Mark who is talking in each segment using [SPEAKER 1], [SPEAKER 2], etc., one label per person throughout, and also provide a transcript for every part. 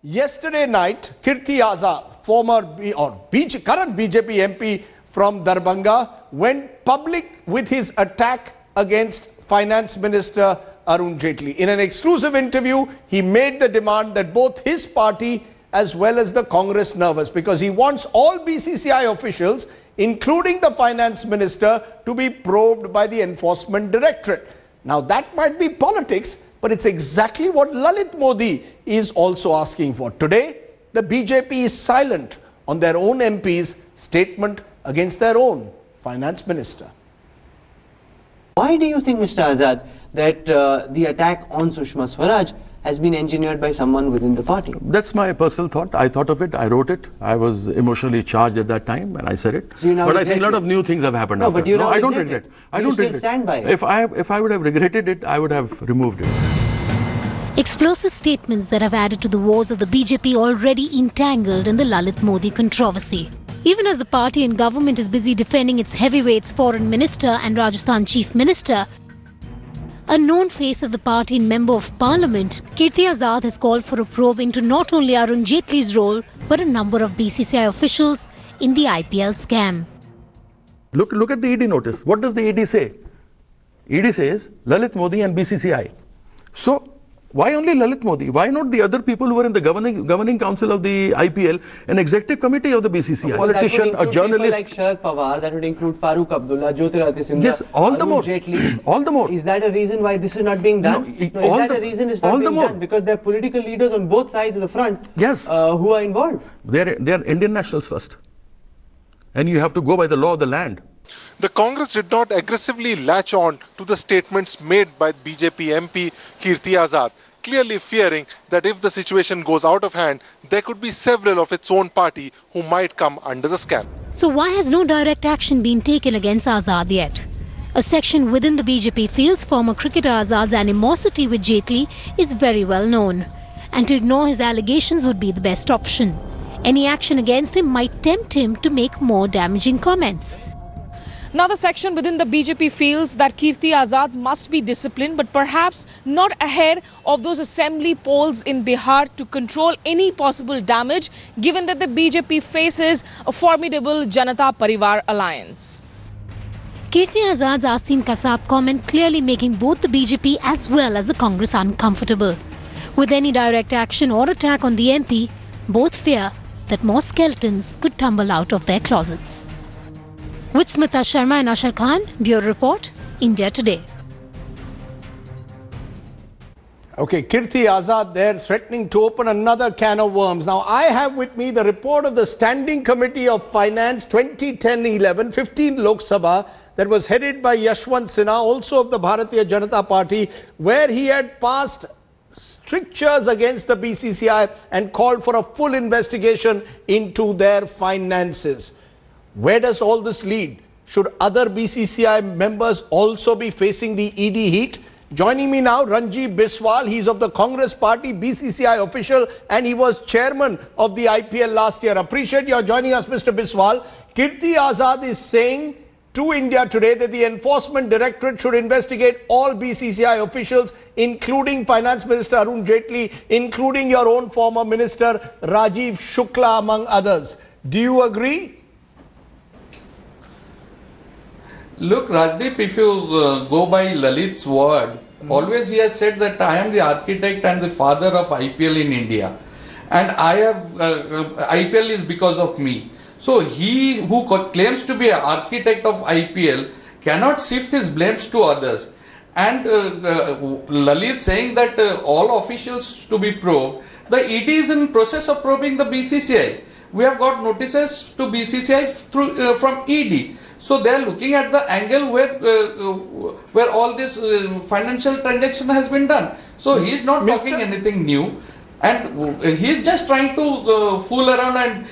[SPEAKER 1] Yesterday night, Kirti Azad, current BJP MP from Darbhanga, went public with his attack against Finance Minister Arun Jaitley. In an exclusive interview, he made the demand that both his party as well as the Congress nervous, because he wants all BCCI officials, including the Finance Minister, to be probed by the Enforcement Directorate. Now that might be politics, but it's exactly what Lalit Modi is also asking for. Today, the BJP is silent on their own MP's statement against their own Finance Minister.
[SPEAKER 2] Why do you think, Mr. Azad, that the attack on Sushma Swaraj has been engineered by someone within the party?
[SPEAKER 3] That's my personal thought. I thought of it, I wrote it. I was emotionally charged at that time and I said it.
[SPEAKER 2] So
[SPEAKER 3] but I think a lot of new things have happened after.
[SPEAKER 2] But you
[SPEAKER 3] I don't regret. I don't
[SPEAKER 2] still stand by it.
[SPEAKER 3] If I would have regretted it, I would have removed it.
[SPEAKER 4] Explosive statements that have added to the woes of the BJP already entangled in the Lalit Modi controversy. Even as the party and government is busy defending its heavyweights Foreign Minister and Rajasthan Chief Minister, a known face of the party and Member of Parliament, Kirti Azad, has called for a probe into not only Arun Jaitley's role, but a number of BCCI officials in the IPL scam.
[SPEAKER 3] Look at the ED notice. What does the ED say? ED says Lalit Modi and BCCI. So why only Lalit Modi? Why not the other people who were in the governing council of the IPL and executive committee of the BCCI? A politician, a journalist.
[SPEAKER 2] Like Sharad Pawar, that would include Farooq Abdullah, Jyotiradittya Sindhya,
[SPEAKER 3] yes, all the more.
[SPEAKER 2] Jaitley.
[SPEAKER 3] All the more.
[SPEAKER 2] Is that a reason why this is not being done?
[SPEAKER 3] No,
[SPEAKER 2] is that a reason it's not being done? Because there are political leaders on both sides of the front,
[SPEAKER 3] yes,
[SPEAKER 2] who are involved.
[SPEAKER 3] They're Indian nationals first. And you have to go by the law of the land.
[SPEAKER 5] The Congress did not aggressively latch on to the statements made by BJP MP Kirti Azad, clearly fearing that if the situation goes out of hand, there could be several of its own party who might come under the scan.
[SPEAKER 4] So why has no direct action been taken against Azad yet? A section within the BJP feels former cricketer Azad's animosity with Jaitley is very well known, and to ignore his allegations would be the best option. Any action against him might tempt him to make more damaging comments.
[SPEAKER 6] Now, the section within the BJP feels that Kirti Azad must be disciplined, but perhaps not ahead of those assembly polls in Bihar to control any possible damage, given that the BJP faces a formidable Janata Parivar alliance.
[SPEAKER 4] Kirti Azad's Astin Kasab comment clearly making both the BJP as well as the Congress uncomfortable. With any direct action or attack on the MP, both fear that more skeletons could tumble out of their closets. With Smita Sharma and Ashar Khan, Bureau Report, India Today.
[SPEAKER 1] Okay, Kirti Azad there threatening to open another can of worms. Now, I have with me the report of the Standing Committee of Finance 2010-11, 15 Lok Sabha, that was headed by Yashwant Sinha, also of the Bharatiya Janata Party, where he had passed strictures against the BCCI and called for a full investigation into their finances. Where does all this lead? Should other BCCI members also be facing the ED heat? Joining me now, Rajdeep Biswal. He's of the Congress Party, BCCI official, and he was chairman of the IPL last year. Appreciate your joining us, Mr. Biswal. Kirti Azad is saying to India Today that the Enforcement Directorate should investigate all BCCI officials, including Finance Minister Arun Jaitley, including your own former minister, Rajiv Shukla, among others. Do you agree?
[SPEAKER 7] Look, Rajdeep, if you go by Lalit's word, always he has said that I am the architect and the father of IPL in India. And I have, IPL is because of me. So he who claims to be an architect of IPL cannot shift his blames to others. And Lalit saying that all officials to be probed, the ED is in process of probing the BCCI. We have got notices to BCCI through, from ED. So they are looking at the angle where all this financial transaction has been done. So he is not talking anything new, and he is just trying to fool around and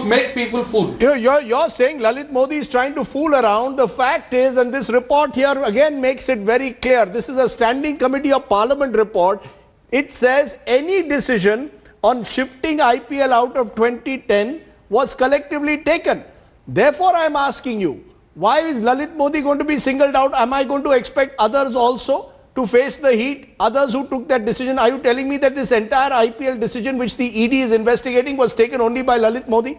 [SPEAKER 7] make people fool.
[SPEAKER 1] You're saying Lalit Modi is trying to fool around. The fact is, and this report here again makes it very clear, this is a Standing Committee of Parliament report. It says any decision on shifting IPL out of 2010 was collectively taken. Therefore, I am asking you, why is Lalit Modi going to be singled out? Am I going to expect others also to face the heat, others who took that decision. Are you telling me that this entire IPL decision which the ED is investigating was taken only by Lalit Modi?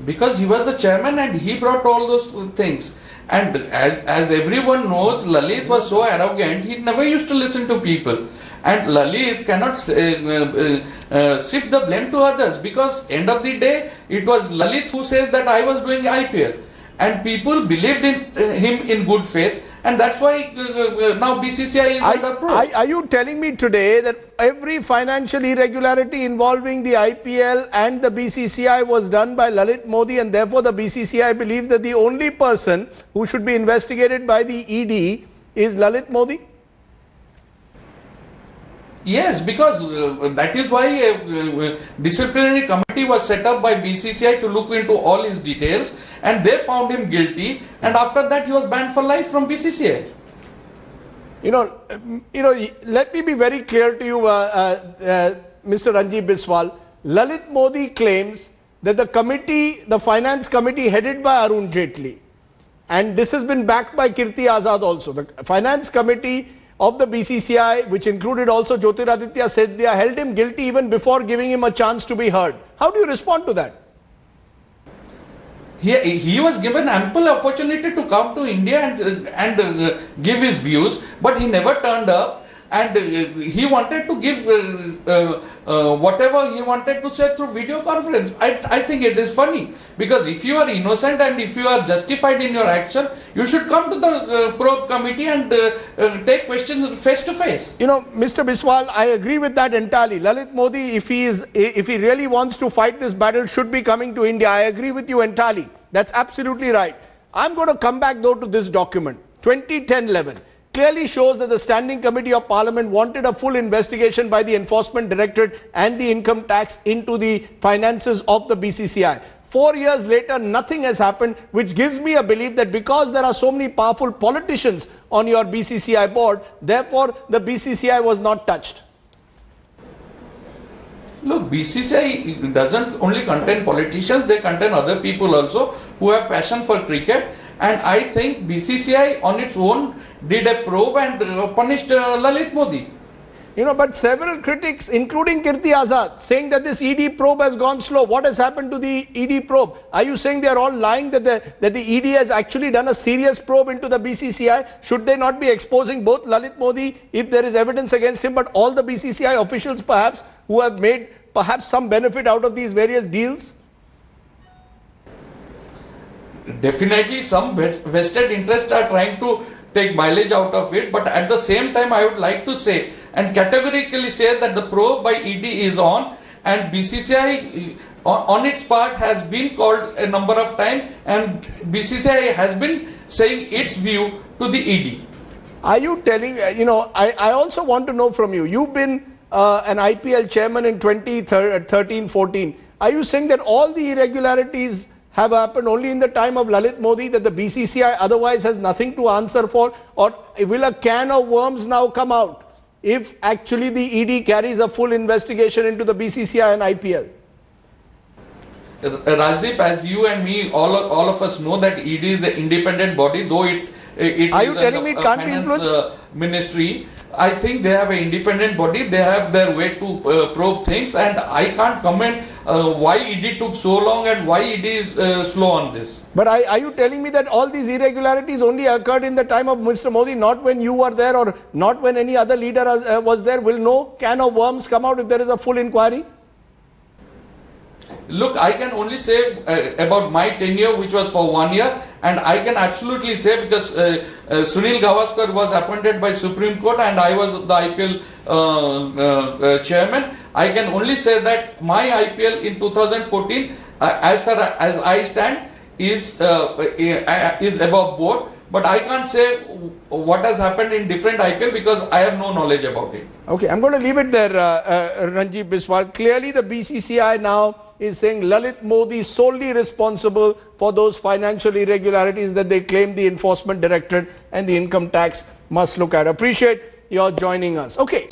[SPEAKER 7] Because he was the chairman and he brought all those things. And as everyone knows, Lalit was so arrogant, he never used to listen to people. And Lalit cannot shift the blame to others, because end of the day, it was Lalit who says that I was doing IPL. And people believed in him in good faith, and that's why now BCCI is under probe.
[SPEAKER 1] Are you telling me today that every financial irregularity involving the IPL and the BCCI was done by Lalit Modi, and therefore the BCCI believes that the only person who should be investigated by the ED is Lalit Modi?
[SPEAKER 7] Yes, because that is why a disciplinary committee was set up by BCCI to look into all his details, and they found him guilty, and after that he was banned for life from BCCI.
[SPEAKER 1] Let me be very clear to you, Mr. Rajdeep Biswal. Lalit Modi claims that the committee, the finance committee headed by Arun Jaitley, and this has been backed by Kirti Azad also, the finance committee of the BCCI, which included also Jyotiraditya Sedhya, held him guilty even before giving him a chance to be heard. How do you respond to that?
[SPEAKER 7] He was given ample opportunity to come to India and give his views, but he never turned up, and he wanted to give whatever he wanted to say through video conference. I think it is funny, because if you are innocent and if you are justified in your action, you should come to the probe committee and take questions face to face.
[SPEAKER 1] Mr. Biswal, I agree with that entirely. Lalit Modi, if he really wants to fight this battle, should be coming to India. I agree with you entirely. That's absolutely right. I'm going to come back though to this document, 2010-11. Clearly shows that the Standing Committee of Parliament wanted a full investigation by the Enforcement Directorate and the Income Tax into the finances of the BCCI. 4 years later, nothing has happened, which gives me a belief that because there are so many powerful politicians on your BCCI board, therefore the BCCI was not touched.
[SPEAKER 7] Look, BCCI doesn't only contain politicians, they contain other people also who have passion for cricket. And I think BCCI on its own did a probe and punished Lalit Modi.
[SPEAKER 1] But several critics, including Kirti Azad, saying that this ED probe has gone slow. What has happened to the ED probe? Are you saying they are all lying that the ED has actually done a serious probe into the BCCI? Should they not be exposing both Lalit Modi if there is evidence against him, but all the BCCI officials perhaps who have made perhaps some benefit out of these various deals?
[SPEAKER 7] Definitely some vested interests are trying to take mileage out of it, but at the same time I would like to say and categorically say that the probe by ED is on, and BCCI on its part has been called a number of times, and BCCI has been saying its view to the ED.
[SPEAKER 1] Are you telling, I also want to know from you, you've been an IPL chairman in 2013-14. Are you saying that all the irregularities have happened only in the time of Lalit Modi, that the BCCI otherwise has nothing to answer for? Or will a can of worms now come out if actually the ED carries a full investigation into the BCCI and IPL?
[SPEAKER 7] Rajdeep, as you and me, all of us know that ED is an independent body, though it
[SPEAKER 1] Are
[SPEAKER 7] is
[SPEAKER 1] you telling me it can't be influenced?
[SPEAKER 7] Ministry. I think they have an independent body, they have their way to probe things, and I can't comment why ED took so long and why ED is slow on this.
[SPEAKER 1] But are you telling me that all these irregularities only occurred in the time of Mr. Modi, not when you were there or not when any other leader was there? Will no can of worms come out if there is a full inquiry?
[SPEAKER 7] Look, I can only say about my tenure, which was for 1 year, and I can absolutely say, because Sunil Gavaskar was appointed by Supreme Court and I was the IPL chairman, I can only say that my IPL in 2014, as far as I stand, is above board. But I can't say what has happened in different IPL because I have no knowledge about it.
[SPEAKER 1] Okay, I'm going to leave it there, Rajdeep Biswal. Clearly the BCCI now is saying Lalit Modi is solely responsible for those financial irregularities that they claim the Enforcement Directorate and the Income Tax must look at. Appreciate your joining us. Okay.